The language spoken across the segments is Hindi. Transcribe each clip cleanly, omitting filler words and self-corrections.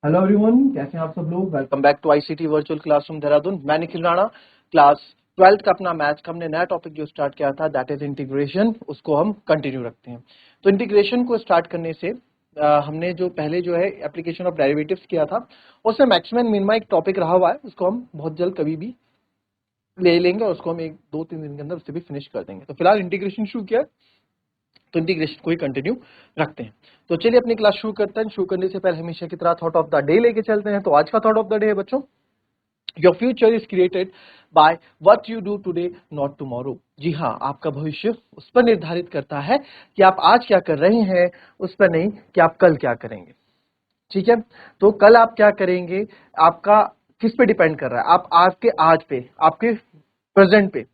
हेलो एवरीवन, कैसे हैं आप सब लोग। Welcome back to ICT virtual classroom Dehradun. मैं निखिल राणा। क्लास 12th का अपना मैथ्स का हमने नया टॉपिक जो स्टार्ट किया था दैट इज इंटीग्रेशन, उसको हम कंटिन्यू रखते हैं। तो इंटीग्रेशन को स्टार्ट करने से हमने जो पहले जो है एप्लीकेशन ऑफ डेरिवेटिव्स किया था, उससे मैक्सिमम मिनिमा एक टॉपिक रहा हुआ है, उसको हम बहुत जल्द कभी भी ले लेंगे और उसको हम 1-2-3 दिन के अंदर उससे भी फिनिश कर देंगे। तो फिलहाल इंटीग्रेशन शुरू किया, तो इंटीग्रेशन को ही कंटिन्यू रखते हैं। तो चलिए अपनी क्लास शुरू करते हैं। शुरू करने से पहले हमेशा की तरह थॉट ऑफ द डे लेके चलते हैं। तो आज का थॉट ऑफ द डे है बच्चों, your future is created by what you do today not tomorrow. जी हाँ, आपका भविष्य उस पर निर्धारित करता है कि आप आज क्या कर रहे हैं, उस पर नहीं कि आप कल क्या करेंगे। ठीक है, तो कल आप क्या करेंगे आपका किस पे डिपेंड कर रहा है, आप आपके आज पे, आपके प्रेजेंट पे।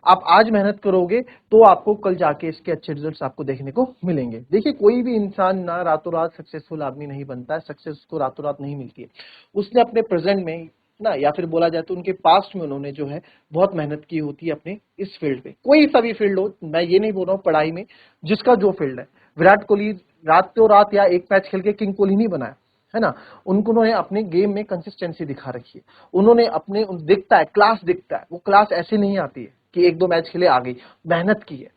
आप आज मेहनत करोगे तो आपको कल जाके इसके अच्छे रिजल्ट्स आपको देखने को मिलेंगे। देखिए, कोई भी इंसान ना रातों रात सक्सेसफुल आदमी नहीं बनता है, सक्सेस उसको रातों रात नहीं मिलती है। उसने अपने प्रेजेंट में ना, या फिर बोला जाए तो उनके पास्ट में उन्होंने जो है बहुत मेहनत की होती है अपने इस फील्ड पे। कोई सा भी फील्ड हो, मैं ये नहीं बोल रहा हूँ पढ़ाई में, जिसका जो फील्ड है। विराट कोहली रातों रात या एक मैच खेल के किंग कोहली नहीं बनाया है ना। उन्होंने अपने गेम में कंसिस्टेंसी दिखा रखी है। उन्होंने अपने दिखता है, क्लास दिखता है, वो क्लास ऐसे नहीं आती है कि 1-2 मैच खेले आ गई। मेहनत की है,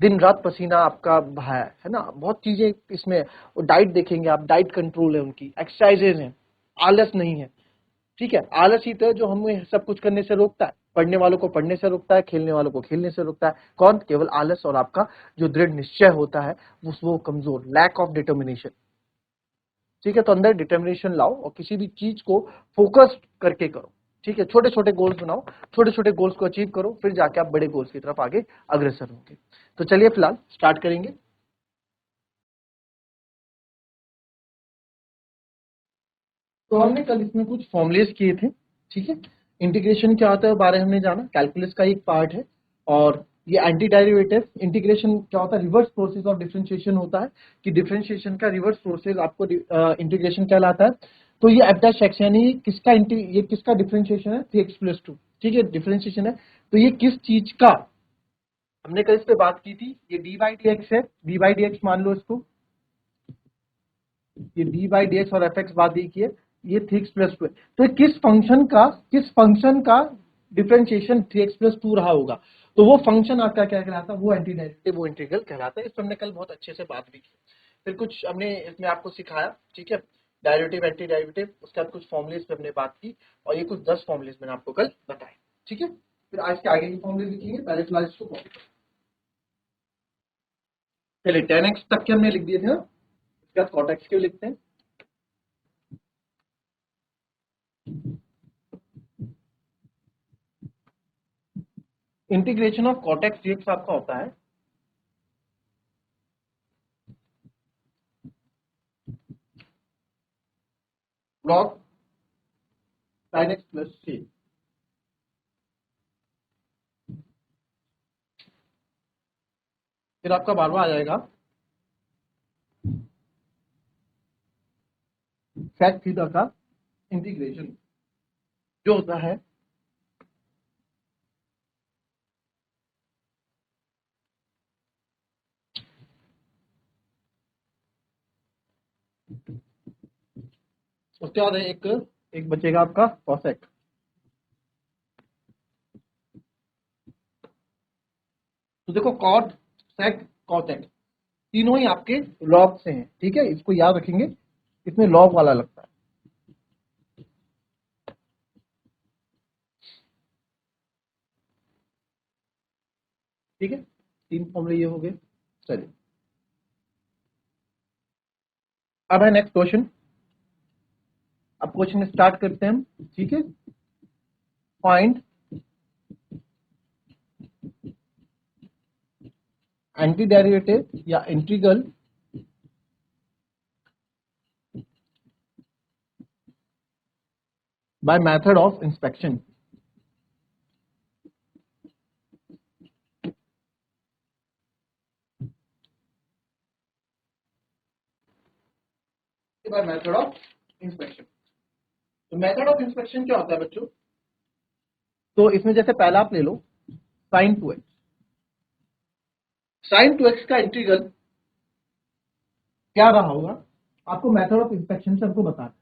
दिन रात पसीना आपका बहाया है ना, बहुत चीजें इसमें। डाइट देखेंगे आप, डाइट कंट्रोल है उनकी, एक्सरसाइजेज है, आलस नहीं है। ठीक है, आलस ही तो है जो हमें सब कुछ करने से रोकता है। पढ़ने वालों को पढ़ने से रोकता है, खेलने वालों को खेलने से रोकता है। कौन? केवल आलस। और आपका जो दृढ़ निश्चय होता है वो कमजोर, लैक ऑफ डिटर्मिनेशन। ठीक है, तो अंदर डिटर्मिनेशन लाओ और किसी भी चीज को फोकस करके करो। ठीक है, छोटे छोटे गोल्स बनाओ, छोटे छोटे गोल्स को अचीव करो, फिर जाके आप बड़े गोल्स की तरफ आगे अग्रसर होंगे। तो चलिए फिलहाल स्टार्ट करेंगे। तो हमने कल इसमें कुछ फॉर्मुलेस किए थे। ठीक है, इंटीग्रेशन क्या होता है बारे हमने जाना, कैलकुलस का एक पार्ट है। और ये एंटी डेरिवेटिव इंटीग्रेशन क्या होता है, रिवर्स प्रोसेस ऑफ डिफरेंशिएशन होता है कि डिफरेंशिएशन का रिवर्स प्रोसेस आपको इंटीग्रेशन कहलाता है। तो ये एफ डैश एक्स यानी किसका ये किसका डिफरेंशिएशन है, 3x+2। ठीक है, डिफरेंशिएशन है। तो ये किस चीज का, हमने कल इस पे बात की थी। ये डी बाई डी एक्स है, डी बाई डी एक्स मान लो इसको, ये डी बाई डी एक्स और एफ एक्स बात की है। ये 3x+2 है। तो किस फंक्शन का डिफरेंशिएशन 3x+2 रहा होगा, तो वो फंक्शन आपका क्या कहलाता है, वो एंटी डेरिवेटिव, वो इंटीग्रल कहलाता है। इस पर हमने कल बहुत अच्छे से बात भी की। फिर कुछ हमने इसमें आपको सिखाया। ठीक है, डेरिवेटिव, एंटी डेरिवेटिव, उसके बाद कुछ फॉर्मुलेस पे हमने बात की, और ये कुछ 10 फॉर्मुलेस मैंने आपको कल बताए। ठीक है, फिर आज के आगे की फॉर्मुले लिखेंगे, पहले फिलहाल इसको कॉपी करो। चलिए 10x तक के हमने लिख दिए थे ना, उसके बाद cot x के लिखते हैं। Integration of cot x dx आपका होता है log sin x plus c। फिर आपका बारवा आ जाएगा sec थीटा का इंटीग्रेशन, जो होता है उसके बाद एक एक बचेगा आपका cosec। तो देखो cot, sec, cosec तीनों ही आपके लॉग से हैं। ठीक है, इसको याद रखेंगे, इसमें लॉग वाला लगता है। ठीक है, तीन फॉर्मूले ये हो गए। चलिए अब है नेक्स्ट क्वेश्चन। अब क्वेश्चन स्टार्ट करते हैं हम। ठीक है, फाइंड एंटी डेरिवेटिव या integral by method of inspection। by method of inspection। तो मेथड ऑफ इंस्पेक्शन क्या होता है बच्चों, तो इसमें जैसे पहला आप ले लो sin 2x। sin 2x का इंटीग्रल क्या रहा होगा, आपको मेथड ऑफ इंस्पेक्शन से हमको बताना है।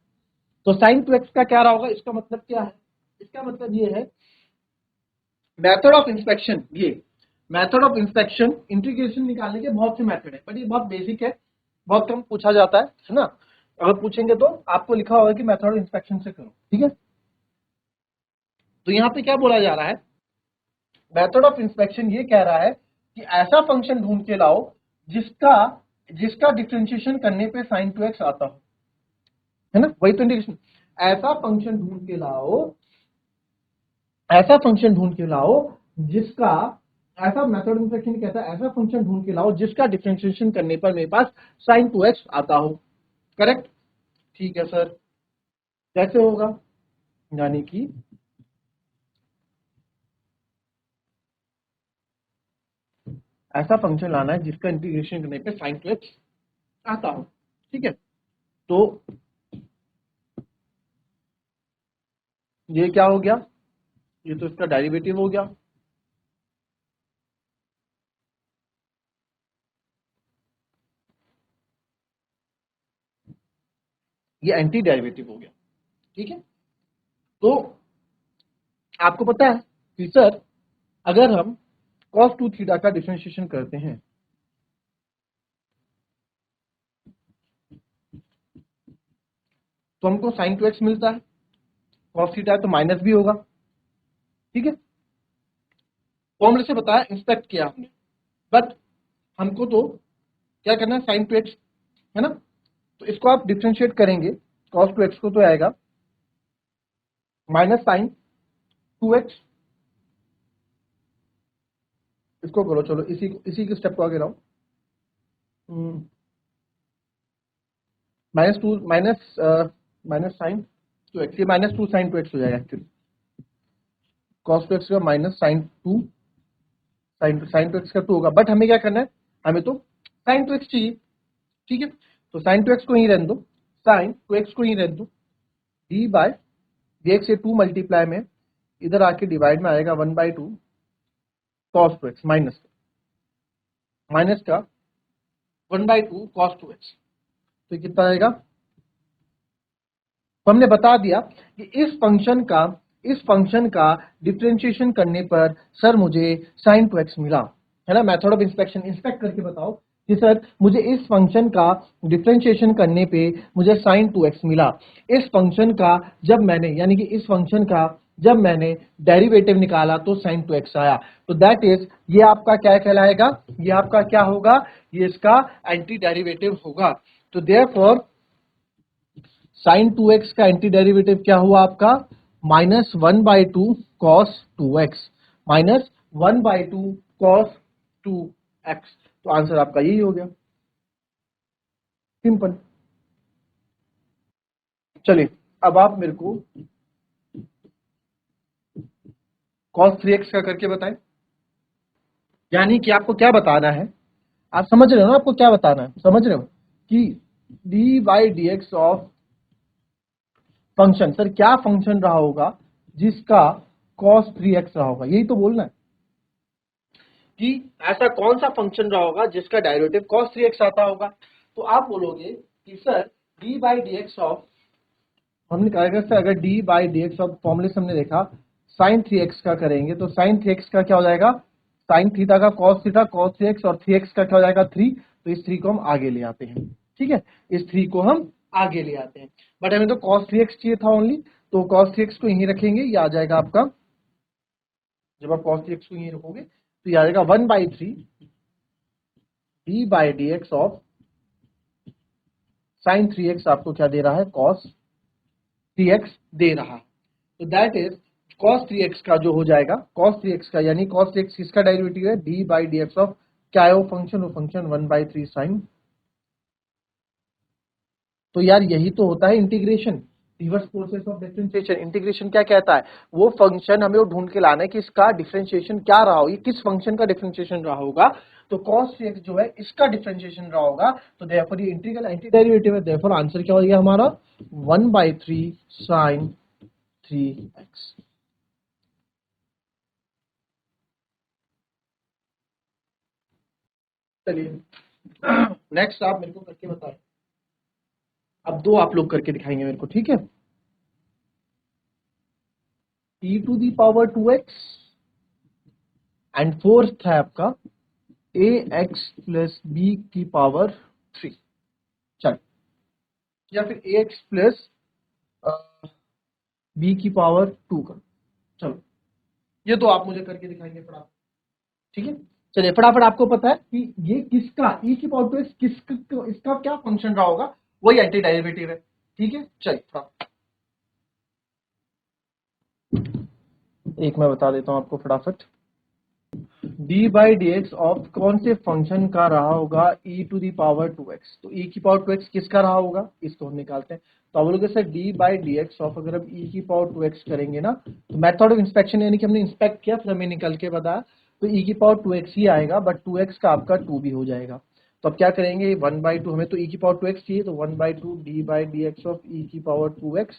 तो साइन टू एक्स का क्या रहा होगा, इसका मतलब क्या है, इसका मतलब ये है मेथड ऑफ इंस्पेक्शन। ये मेथड ऑफ इंस्पेक्शन इंटीग्रेशन निकालने के बहुत से मेथड है, बट ये बहुत बेसिक है, बहुत कम पूछा जाता है ना। अगर पूछेंगे तो आपको लिखा होगा कि मेथड ऑफ इंस्पेक्शन से करो, ठीक है। तो यहाँ पे क्या बोला जा रहा है, मेथड ऑफ इंस्पेक्शन ये कह रहा है कि ऐसा फंक्शन ढूंढ के लाओ जिसका जिसका डिफरेंशिएशन करने पे साइन टू एक्स आता हो, है ना, वही तो इंटीग्रेशन। ऐसा फंक्शन ढूंढ के लाओ, ऐसा फंक्शन ढूंढ के लाओ जिसका, ऐसा मेथड इंस्पेक्शन कहता है ऐसा फंक्शन ढूंढ के लाओ जिसका डिफरेंशिएशन करने पर मेरे पास साइन टू एक्स आता हो। करेक्ट, ठीक है सर। कैसे होगा, यानी कि ऐसा फंक्शन लाना है जिसका इंटीग्रेशन करने पे साइन टू एक्स आता हो, ठीक है। तो ये क्या हो गया, ये तो इसका डेरिवेटिव हो गया, ये एंटी डेरिवेटिव हो गया, ठीक है। तो आपको पता है कि सर अगर हम cos 2 थीटा का डिफरेंशिएशन करते हैं तो हमको साइन टू एक्स मिलता है, cos थीटा है तो माइनस भी होगा, ठीक है। फॉर्मूले से बताया, इंस्पेक्ट किया हमने, बट हमको तो क्या करना है, साइन टू एक्स, है ना। तो इसको आप डिफरेंशिएट करेंगे, cos टू एक्स को तो आएगा माइनस साइन टू एक्स, इसको करो, चलो इसी के स्टेप को आगे लाओ, minus two minus minus sine two x, ये minus two sine two x हो जाएगा एक्चुअली, कॉस टू एक्स का minus sine two, sine two x का टू होगा, बट हमें क्या करना है, हमें तो साइन टू एक्स चाहिए, ठीक है। तो साइन टू एक्स को ही रहने दो, साइन टू एक्स को ही रहने दो, डी बाय डी एक्स से टू मल्टीप्लाई में इधर आके डिवाइड में आएगा one by two cos two x, minus का one by two cos two x, तो ये कितना आएगा। तो हमने बता दिया कि इस फंक्शन का डिफरेंशिएशन करने पर सर मुझे साइन टू एक्स मिला, है ना। मेथड ऑफ इंस्पेक्शन, इंस्पेक्ट करके बताओ कि सर मुझे इस फंक्शन का डिफरेंशिएशन करने पे मुझे साइन टू एक्स मिला। इस फंक्शन का जब मैंने, यानी कि इस फंक्शन का जब मैंने डेरिवेटिव निकाला तो साइन टू एक्स आया, तो दैट इज, ये आपका क्या कहलाएगा, ये आपका क्या होगा, ये इसका एंटी डेरिवेटिव होगा। तो देयरफॉर साइन टू एक्स का एंटी डेरिवेटिव क्या हुआ आपका, minus one by two cos two x, minus one by two cos two x. तो आंसर आपका यही हो गया, सिंपल। चलिए अब आप मेरे को कॉस थ्री एक्स का करके बताएं, यानी कि आपको क्या बताना है, आप समझ रहे हो ना, आपको क्या बताना है, समझ रहे हो कि d by d x of function, sir क्या फंक्शन रहा होगा जिसका कॉस थ्री एक्स रहा होगा, यही तो बोलना है कि ऐसा कौन सा फंक्शन रहा होगा जिसका डेरिवेटिव cos 3x आता होगा। तो आप बोलोगे कि sir d by d x of, हमने कहा सर अगर d by d x of फॉर्मूले से हमने देखा साइन थ्री एक्स का करेंगे तो साइन थ्री एक्स का क्या हो जाएगा, साइन थीटा का cos theta cos three x, और थ्री एक्स का क्या हो जाएगा थ्री, तो इस थ्री को हम आगे ले आते हैं, ठीक है, इस थ्री को हम आगे ले आते हैं, बट हमें तो कॉस थ्री एक्स चाहिए था ओनली, तो कॉस थ्री एक्स को यहीं रखेंगे, ये आ जाएगा आपका, जब आप कॉस थ्री एक्स को यहीं रखोगे तो ये आ जाएगा one by three D by d x of sine three x, आपको क्या दे रहा है, कॉस थ्री एक्स दे रहा है। तो that is cos three x का जो हो जाएगा, कॉस थ्री एक्स का, यानी कॉस थ्री एक्स किसका डेरिवेटिव है, D by d x of, क्या है वो function one by three sign. तो यार यही तो होता है integration, reverse process of differentiation. Integration क्या कहता है, वो फंक्शन हमें वो ढूंढ के लाना है कि इसका डिफरेंशिएशन क्या रहा हो, ये किस फंक्शन का डिफरेंशिएशन रहा होगा। तो cos 3x जो है इसका डिफरेंशिएशन रहा होगा, तो देयरफॉर ये इंटीग्रल एंटी डेरिवेटिव है, देयरफॉर आंसर क्या हो गया हमारा, one by three sine three x. चलिए नेक्स्ट आप मेरे को करके बताएं, अब दो आप लोग करके दिखाएंगे मेरे को, ठीक है। e to the power 2x and fourth है आपका ax प्लस b की पावर 3, चल, या फिर ax प्लस b की पावर 2 का। चलो ये तो आप मुझे करके दिखाएंगे फटाफट, ठीक है। चलिए फटाफट, आपको पता है कि ये किसका e की पावर 2x किसका, इसका क्या फंक्शन रहा होगा, वही एंटी डेरिवेटिव है, ठीक है। चलिए फटाफट एक मैं बता देता हूं आपको फटाफट, D by d x of कौन से फंक्शन का रहा होगा e to the power 2x, तो e की पावर 2x किसका रहा होगा, इसको हम निकालते हैं। तो आप बोलोगे sir d by d x of, अगर हम e की पावर 2x करेंगे ना, तो मेथड ऑफ इंस्पेक्शन यानी कि हमने इंस्पेक्ट किया फिर हमें निकल के बताया, तो e की पावर 2x ही आएगा, बट 2x का आपका 2 भी हो जाएगा। तो अब क्या करेंगे, 1/2, हमें तो e की पावर 2x चाहिए, तो 1/2 d by d x of e की power 2x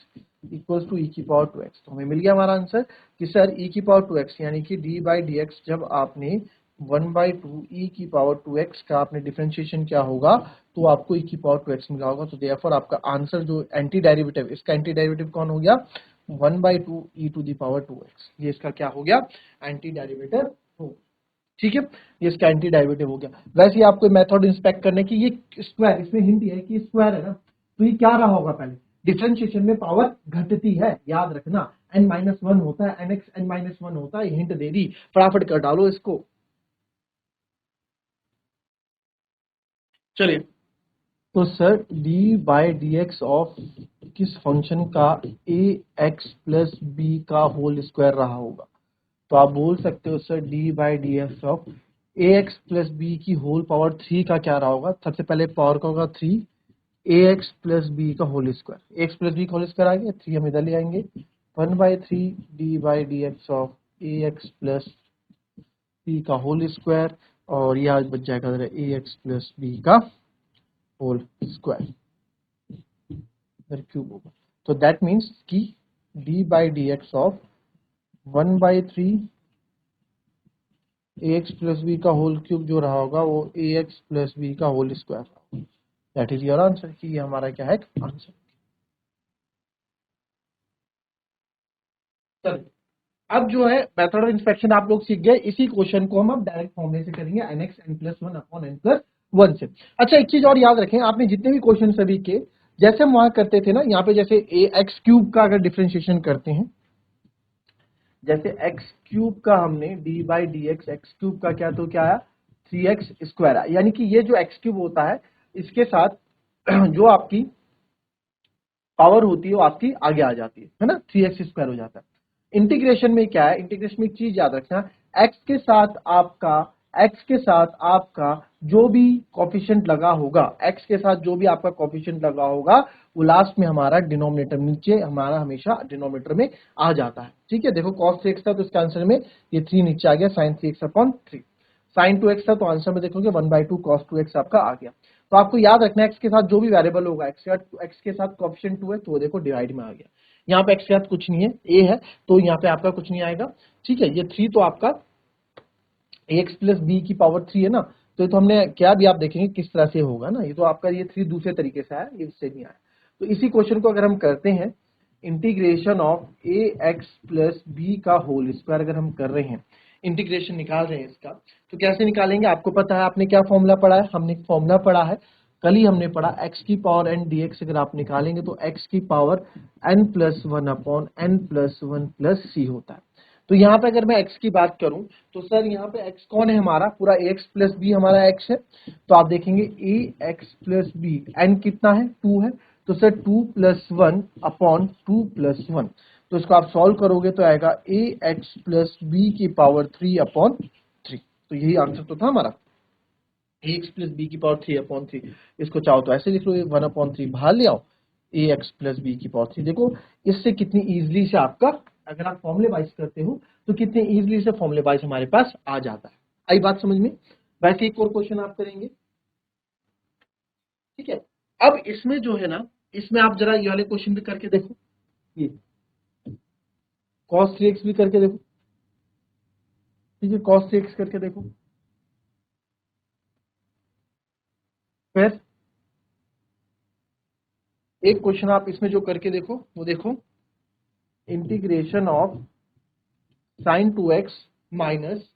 equals to e की पावर 2x। तो हमें मिल गया हमारा आंसर कि सर e की पावर 2x यानी कि d बाई डी एक्स जब आपने 1/2 e की पावर 2x का आपने डिफरेंशिएशन क्या होगा, तो आपको e की पावर 2x मिला होगा। तो देयरफॉर आपका आंसर जो एंटी डेरिवेटिव, इसका एंटी डेरिवेटिव कौन हो गया, 1/2 e to the power 2x, ये इसका क्या हो गया, एंटी डेरिवेटिव हो, ठीक है। ये इसका एंटी डेरिवेटिव हो गया। वैसे ही आपको मेथड इंस्पेक्ट करने की, ये स्क्वायर, इसमें हिंट है कि स्क्वायर है ना, तो ये क्या रहा होगा, पहले डिफरेंशिएशन में पावर घटती है, याद रखना, n-1 होता है, nx n-1 होता है, हिंट दे दी, फटाफट कर डालो इसको। चलिए, तो sir d by d x of किस फंक्शन का ए एक्स प्लस बी का होल स्क्वायर रहा होगा, तो आप बोल सकते हो sir d by d x of a x plus b की होल पावर 3 का क्या रहा होगा। सबसे पहले पावर का होगा 3, ए एक्स प्लस बी का whole square, x plus b का होल स्क्वायर आ गया, 3 हम इधर ले आएंगे, 1/3 d by d x of a x plus b का होल स्क्वायर, और यह आज बच जाएगा ए एक्स प्लस बी का होल स्क्वायर इधर क्यूब होगा। तो दैट मीन्स कि d by d x of 1/3 a x plus b का होल क्यूब जो रहा होगा वो ए एक्स प्लस बी का होल स्क्वायर रहा होगा। दैट इज योर आंसर, कि ये हमारा क्या है आंसर। चलिए, अब जो है मेथड ऑफ इंस्पेक्शन आप लोग सीख गए, इसी क्वेश्चन को हम अब डायरेक्ट फॉर्मूले से करेंगे, nx n+1 अपॉन n+1 से। अच्छा एक चीज और याद रखें, आपने जितने भी क्वेश्चन सभी के, जैसे हम वहां करते थे ना, यहाँ पे जैसे ए एक्स क्यूब का अगर डिफरेंशिएशन करते हैं, जैसे एक्स क्यूब का हमने D by d x cube का क्या, तो क्या आया 3x स्क्वायर आया, यानी कि ये जो एक्स क्यूब होता है इसके साथ जो आपकी पावर होती है वो आपकी आगे आ जाती है ना, 3x स्क्वायर हो जाता है। इंटीग्रेशन में क्या है, इंटीग्रेशन में एक चीज याद रखना, एक्स के साथ आपका जो भी कोफिशिएंट लगा होगा, एक्स के साथ जो भी आपका कोफिशिएंट लगा होगा, वो लास्ट में हमारा डिनोमिनेटर, नीचे हमारा हमेशा डिनोमिनेटर में आ जाता है, ठीक है। देखो cos 3x था तो इसका आंसर में ये 3 नीचे आ गया, sin 3x upon 3, sin 2x था तो आंसर में देखोगे 1/2 cos 2x आपका आ गया। तो आपको याद रखना है एक्स के साथ जो भी वेरिएबल होगा, एक्स के साथ कोएफिशिएंट 2 है तो वो देखो डिवाइड में आ गया, यहाँ पे एक्स के साथ कुछ नहीं है, ए है, तो यहाँ पे आपका कुछ नहीं आएगा, ठीक है। ये 3 तो आपका एक्स प्लस बी की पावर 3 है ना, तो ये तो हमने क्या भी, आप देखेंगे किस तरह से होगा ना, ये तो आपका ये 3 दूसरे तरीके से आया, ये इससे नहीं आया। तो इसी क्वेश्चन को अगर हम करते हैं, integration of a x plus b का होल स्क्वायर अगर हम कर रहे हैं, इंटीग्रेशन निकाल रहे हैं इसका, तो कैसे निकालेंगे, आपको पता है, आपने क्या फॉर्मूला पढ़ा है, हमने फॉर्मूला पढ़ा है, कल ही हमने पढ़ा, एक्स की पावर एन डी एक्स अगर आप निकालेंगे तो एक्स की power n+1 upon n+1 plus सी होता है। तो यहाँ पे अगर मैं x की बात करूं, तो सर यहाँ पे x कौन है हमारा, पूरा ax प्लस बी हमारा x है, तो आप देखेंगे ax प्लस बी, n कितना है 2 है, तो सर 2+1 अपॉन 2+1, तो इसको आप सॉल्व करोगे तो आएगा ax प्लस बी की पावर 3 अपॉन 3, तो यही आंसर तो था हमारा, ax प्लस बी की पावर 3 अपॉन 3। इसको चाहो तो ऐसे लिख लो, 1/3 बाहर ले आओ, ax प्लस बी की पावर 3, देखो इससे कितनी इजीली से आपका, अगर आप फॉर्मूले वाइज करते हो तो कितने इजीली से फॉर्मूले वाइज हमारे पास आ जाता है। आई बात समझ में। वैसे एक और क्वेश्चन आप करेंगे, ठीक है। अब इसमें जो है ना, इसमें आप जरा ये वाले क्वेश्चन भी करके देखो, ये cos 3x भी करके देखो, ठीक है, cos 3x करके देखो, फिर एक क्वेश्चन आप इसमें जो करके देखो, वो देखो integration of sine 2x minus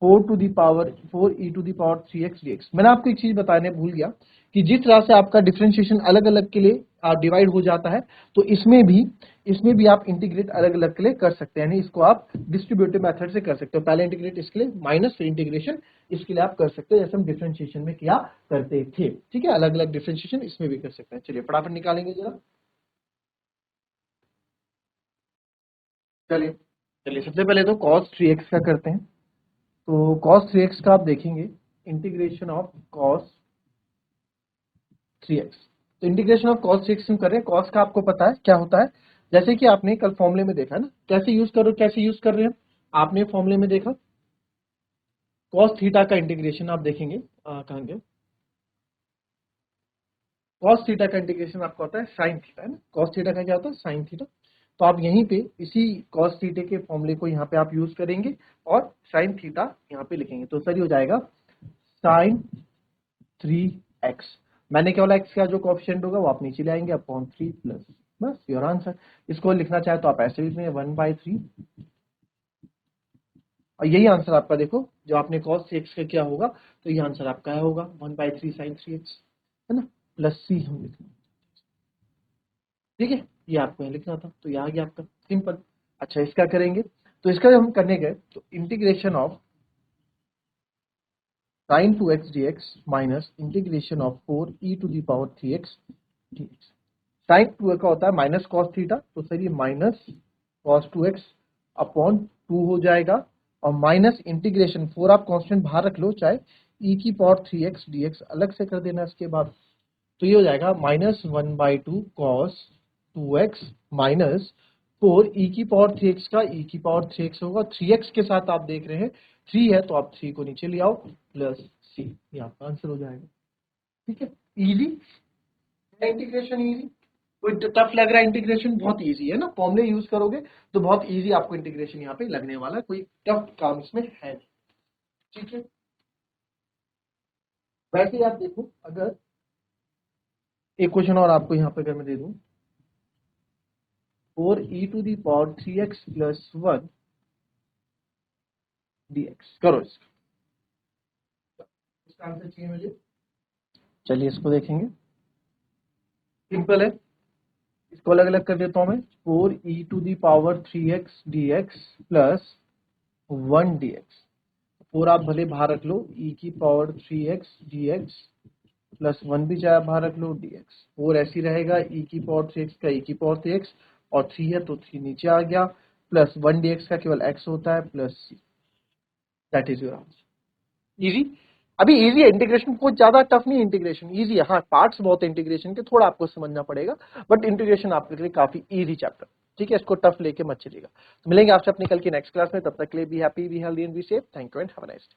4e⁻3x dx। मैंने आपको एक चीज बताने भूल गया कि जिस तरह से आपका डिफरेंशिएशन अलग अलग के लिए डिवाइड हो जाता है, तो इसमें भी आप इंटीग्रेट अलग अलग के लिए कर सकते हैं, यानी इसको आप डिस्ट्रीब्यूटिव मेथड से कर सकते हो। पहले इंटीग्रेट इसके लिए माइनस, फिर इंटीग्रेशन इसके लिए आप कर सकते हो, जैसे हम डिफरेंशिएशन में किया करते थे। ठीक है, अलग अलग डिफरेंशिएशन इसमें भी कर सकते हैं। चलिए फटाफट निकालेंगे जरा। चलिए चलिए सबसे पहले तो cos 3x का करते हैं। तो cos 3x का आप देखेंगे, इंटीग्रेशन ऑफ cos 3x। तो इंटीग्रेशन ऑफ cos 3x हम कर रहे हैं। cos का आपको पता है क्या होता है, जैसे कि आपने कल फॉर्मूले में देखा है ना, कैसे यूज कर रहे हैं। आपने फॉर्मूले में देखा cos थीटा का इंटीग्रेशन आप देखेंगे, कहाँ गया, cos थीटा का इंटीग्रेशन आपका होता है sin थीटा, है ना। cos थीटा का क्या होता है, sin थीटा। तो आप यहीं पे इसी cos थीटा के फॉर्मूले को यहाँ पे आप यूज करेंगे और sin थीटा यहाँ पे लिखेंगे, तो सर ये हो जाएगा sin 3x। मैंने क्या बोला, x का जो कोएफिशिएंट होगा वो आप नीचे ले आएंगे अपॉन 3 प्लस, बस योर आंसर। इसको लिखना चाहे तो आप ऐसे लिख लेंगे 1/3, और यही आंसर आपका, देखो जो आपने cos 3x का क्या होगा, तो ये आंसर आपका होगा 1/3 sin 3x, है ना, प्लस c हम लिखना। ठीक है, ये आपको यहाँ लिखना था, तो ये आ गया आपका, सिंपल। अच्छा इसका करेंगे, तो इसका जब हम करने गए तो integration of sin 2x dx minus integration of 4e⁻3x dx। Sine 2 का होता है माइनस कॉस थीटा, तो सर ये माइनस कॉस 2x अपॉन 2 हो जाएगा, और माइनस इंटीग्रेशन 4 आप कांस्टेंट बाहर रख लो, चाहे e⁻3x dx अलग से कर देना इसके बाद, तो ये हो जाएगा -1/2 cos 2x माइनस 4 e⁻3x का e⁻3x होगा, 3x के साथ आप देख रहे हैं 3 है, तो आप 3 को नीचे ले आओ प्लस c, ये आपका आंसर हो जाएगा। ठीक है, इजी इंटीग्रेशन, इजी, कोई टफ लग रहा है इंटीग्रेशन, बहुत इजी है ना, फॉर्मूले यूज करोगे तो बहुत इजी आपको इंटीग्रेशन यहाँ पे लगने वाला है, कोई टफ काम इसमें है नहीं। ठीक है, वैसे ही आप देखो, अगर एक क्वेश्चन और आपको यहाँ पे अगर मैं दे दूं, 4e⁻3x प्लस 1 dx, करो इसका आंसर चाहिए मुझे। चलिए इसको देखेंगे, सिंपल है, इसको अलग अलग कर देता हूं मैं, 4e⁻3x dx प्लस 1 dx। 4 आप भले बाहर रख लो, e⁻3x dx प्लस 1 भी चाहे बाहर रख लो dx, 4 ऐसी रहेगा, e⁻3x का e⁻3x, और 3 है तो 3 नीचे आ गया, प्लस 1 dx का केवल x होता है plus c, that is your answer. Easy, अभी इजी है इंटीग्रेशन, कुछ ज्यादा टफ नहीं, इंटीग्रेशन इजी है। हाँ पार्ट्स बहुत है इंटीग्रेशन के, थोड़ा आपको समझना पड़ेगा, बट इंटीग्रेशन आपके लिए काफी इजी चैप्टर। ठीक है, इसको टफ लेके मत चलिएगा। तो मिलेंगे आपसे अपनी कल की नेक्स्ट क्लास में, तब तक के लिए be happy, be healthy and be safe. Thank you and have a nice day.